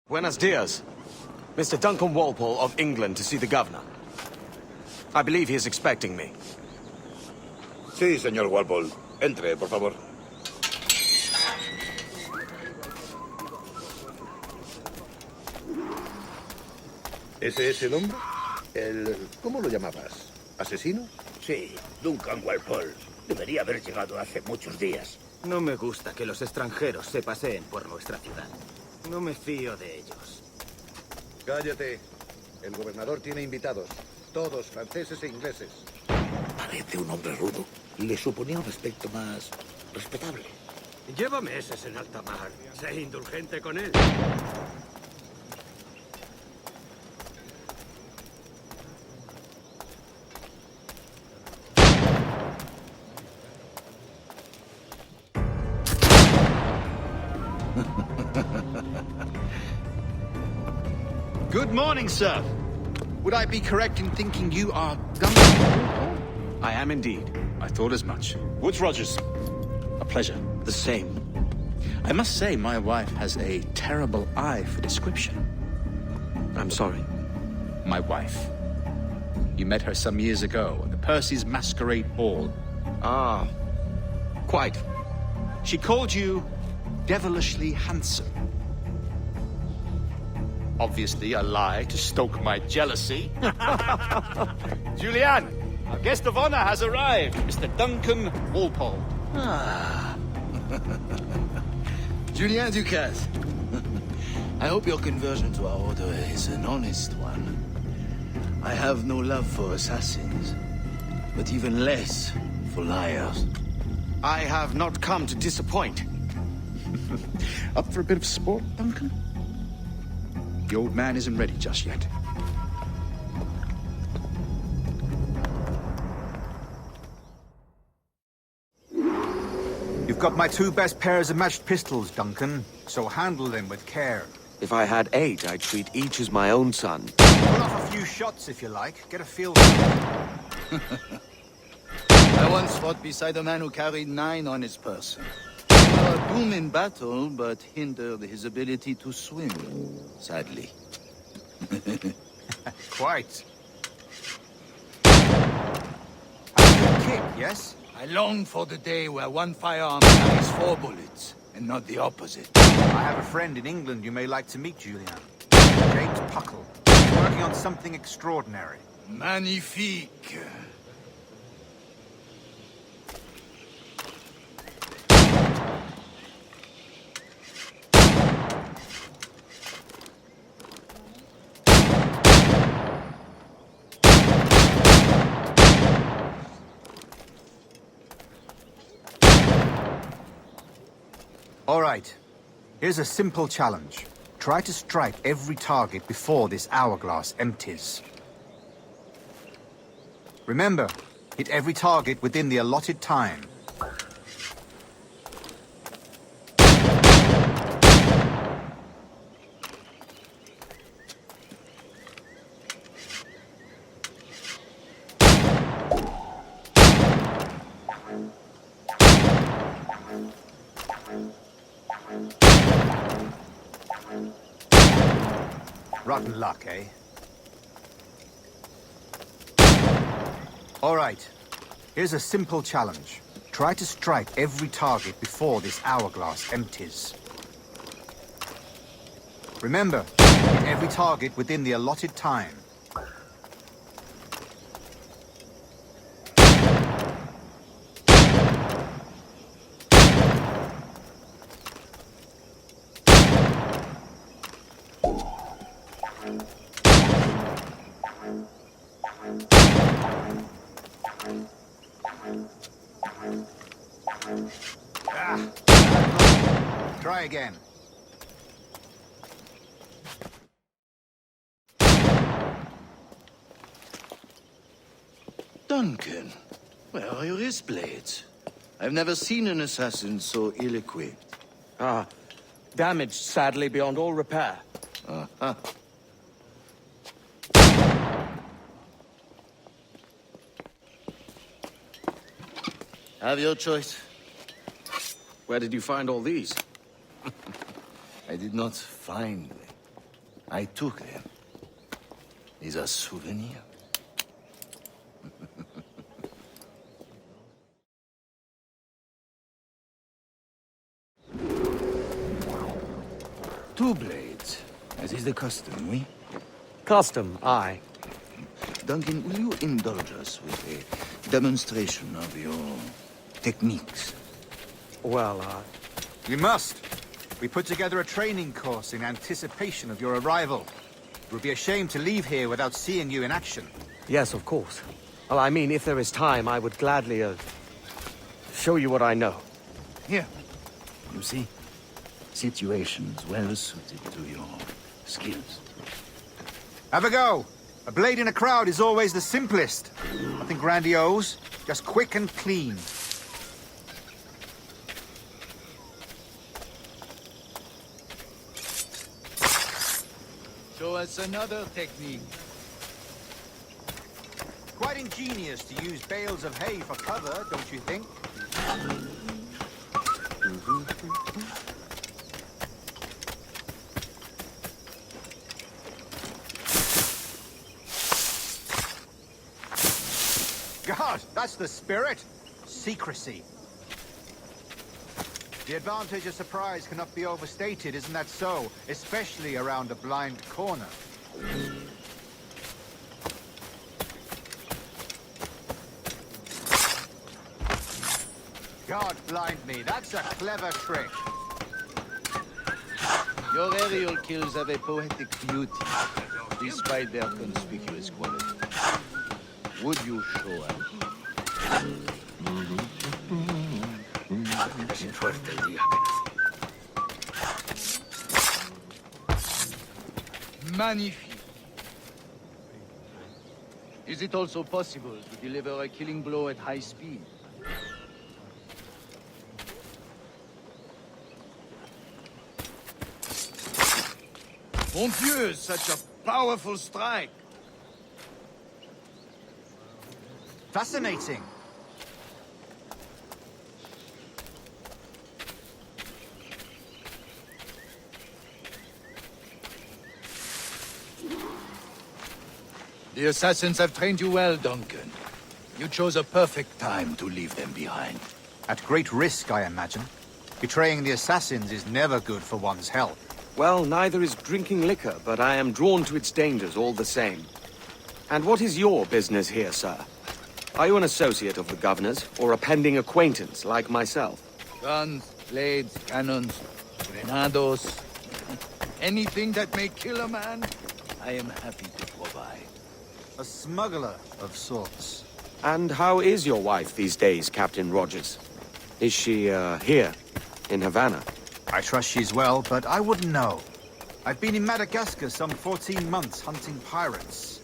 Buenos dias. Mr. Duncan Walpole of England to see the governor. I believe he is expecting me. Sí, señor Walpole. Entre, por favor. ¿Ese es el hombre? ¿Cómo lo llamabas? ¿Asesino? Sí, Duncan Walpole. Debería haber llegado hace muchos días. No me gusta que los extranjeros se paseen por nuestra ciudad. No me fío de ellos. Cállate. El gobernador tiene invitados. Todos franceses e ingleses. Parece un hombre rudo. Le suponía un aspecto más respetable. Lleva meses en alta mar. Sé indulgente con él. Good morning, sir. Would I be correct in thinking you are Duncan? I am indeed. I thought as much. Woods Rogers. A pleasure. The same. I must say, my wife has a terrible eye for description. I'm sorry. My wife. You met her some years ago at the Percy's Masquerade Ball. Ah, quite. She called you devilishly handsome. Obviously a lie to stoke my jealousy. Julianne, our guest of honor has arrived, Mr. Duncan Walpole. Julien Ducasse. I hope your conversion to our order is an honest one. I have no love for assassins, but even less for liars. I have not come to disappoint. Up for a bit of sport, Duncan? The old man isn't ready just yet. You've got my two best pairs of matched pistols, Duncan, so handle them with care. If I had 8, I'd treat each as my own son. Pull off a few shots if you like. Get a feel for it. I once fought beside a man who carried 9 on his person. They were a doom in battle, but hindered his ability to swim, sadly. Quite. A good kick, yes? I long for the day where one firearm carries 4 bullets, and not the opposite. I have a friend in England you may like to meet, Julian. James Puckle. He's working on something extraordinary. Magnifique. All right. Here's a simple challenge. Try to strike every target before this hourglass empties. Remember, hit every target within the allotted time. Rotten luck, eh? All right. Here's a simple challenge. Try to strike every target before this hourglass empties. Remember, hit every target within the allotted time. Try again. Duncan, where are your wrist blades? I've never seen an assassin so ill-equipped. Ah, damaged sadly beyond all repair. Have your choice. Where did you find all these? I did not find them. I took them. Is a souvenir. Two blades, as is the custom, oui? Custom, aye. Duncan, will you indulge us with a demonstration of your techniques? Well, You must. We put together a training course in anticipation of your arrival. It would be a shame to leave here without seeing you in action. yes, of course. Well, I mean, if there is time, I would gladly, show you what I know. Here. You see? Situations well suited to your skills. Have a go. A blade in a crowd is always the simplest. Nothing grandiose, just quick and clean. Show us another technique. Quite ingenious to use bales of hay for cover, don't you think? God, that's the spirit. Secrecy. The advantage of surprise cannot be overstated, isn't that so? Especially around a blind corner. God blind me, that's a clever trick. Your aerial kills have a poetic beauty, despite their conspicuous quality. Would you show us? Magnifique. Is it also possible to deliver a killing blow at high speed? Mon Dieu, such a powerful strike! Fascinating. The assassins have trained you well, Duncan. You chose a perfect time to leave them behind. At great risk, I imagine. Betraying the assassins is never good for one's health. Well, neither is drinking liquor, but I am drawn to its dangers all the same. And what is your business here, sir? Are you an associate of the governor's, or a pending acquaintance like myself? Guns, blades, cannons, grenados. Anything that may kill a man, I am happy to provide. A smuggler of sorts. And how is your wife these days, Captain Rogers? Is she, here, in Havana? I trust she's well, but I wouldn't know. I've been in Madagascar some 14 months hunting pirates.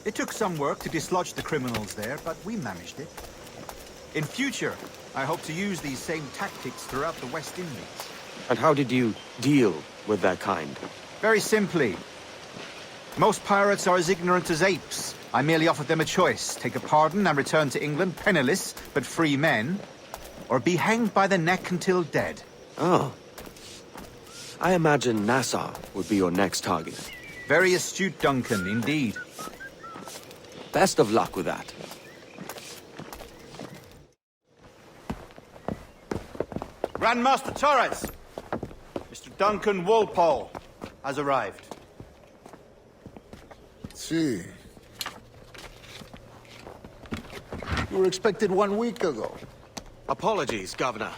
It took some work to dislodge the criminals there, but we managed it. In future, I hope to use these same tactics throughout the West Indies. And how did you deal with their kind? Very simply. Most pirates are as ignorant as apes. I merely offered them a choice. Take a pardon and return to England penniless, but free men. Or be hanged by the neck until dead. Oh. I imagine Nassau would be your next target. Very astute, Duncan, indeed. Best of luck with that. Grandmaster Torres! Mr. Duncan Walpole has arrived. See. You were expected 1 week ago. Apologies, Governor.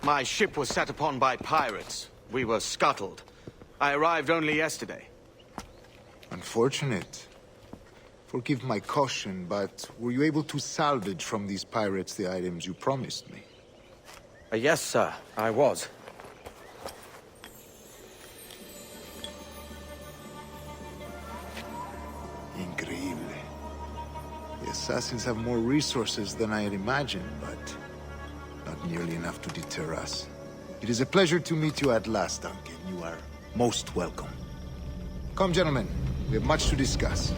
My ship was set upon by pirates. We were scuttled. I arrived only yesterday. Unfortunate. Forgive my caution, but were you able to salvage from these pirates the items you promised me? Yes, sir, I was. Increíble. The assassins have more resources than I had imagined, but not nearly enough to deter us. It is a pleasure to meet you at last, Duncan. You are most welcome. Come, gentlemen. We have much to discuss.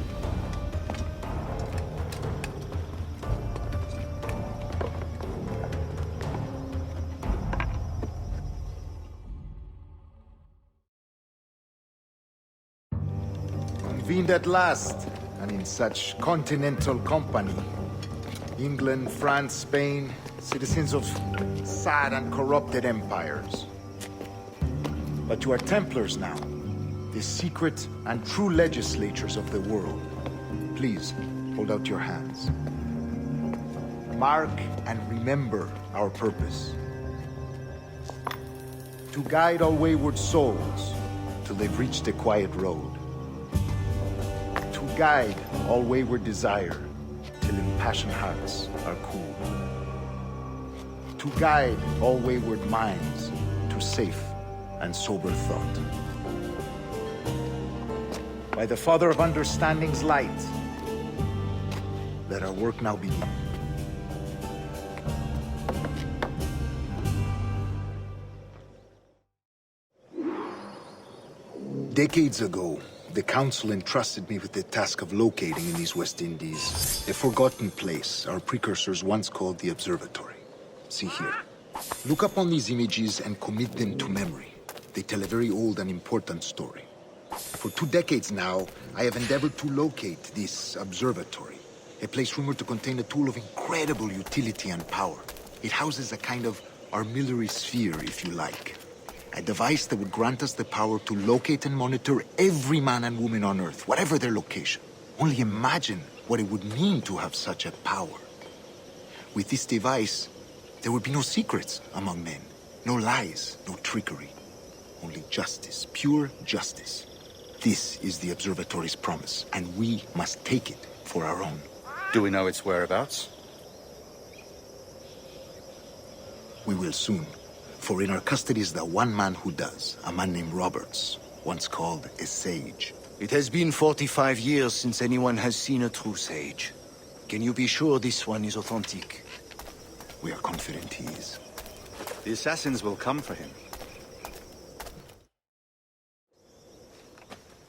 convened at last, and in such continental company. England, France, Spain, citizens of sad and corrupted empires. But you are Templars now, the secret and true legislators of the world. Please, hold out your hands. Mark and remember our purpose. To guide all wayward souls till they've reached a quiet road. To guide all wayward desire till impassioned hearts are cool. To guide all wayward minds to safe and sober thought. By the Father of Understanding's light, let our work now begin. Decades ago, the Council entrusted me with the task of locating in these West Indies a forgotten place our precursors once called the Observatory. See here. Look upon these images and commit them to memory. They tell a very old and important story. For 2 decades now, I have endeavored to locate this observatory, a place rumored to contain a tool of incredible utility and power. It houses a kind of armillary sphere, if you like. A device that would grant us the power to locate and monitor every man and woman on Earth, whatever their location. Only imagine what it would mean to have such a power. With this device, there would be no secrets among men, no lies, no trickery. Only justice, pure justice. This is the Observatory's promise, and we must take it for our own. Do we know its whereabouts? We will soon. For in our custody is the one man who does, a man named Roberts, once called a sage. It has been 45 years since anyone has seen a true sage. Can you be sure this one is authentic? We are confident he is. The assassins will come for him.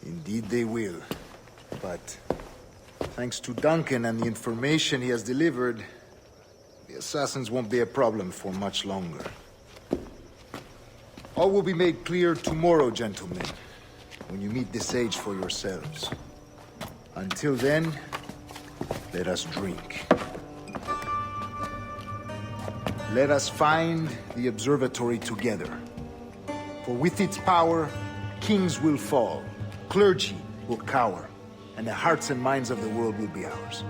Indeed they will. But thanks to Duncan and the information he has delivered, the assassins won't be a problem for much longer. All will be made clear tomorrow, gentlemen, when you meet the sage for yourselves. Until then, let us drink. Let us find the observatory together. For with its power, kings will fall, clergy will cower, and the hearts and minds of the world will be ours.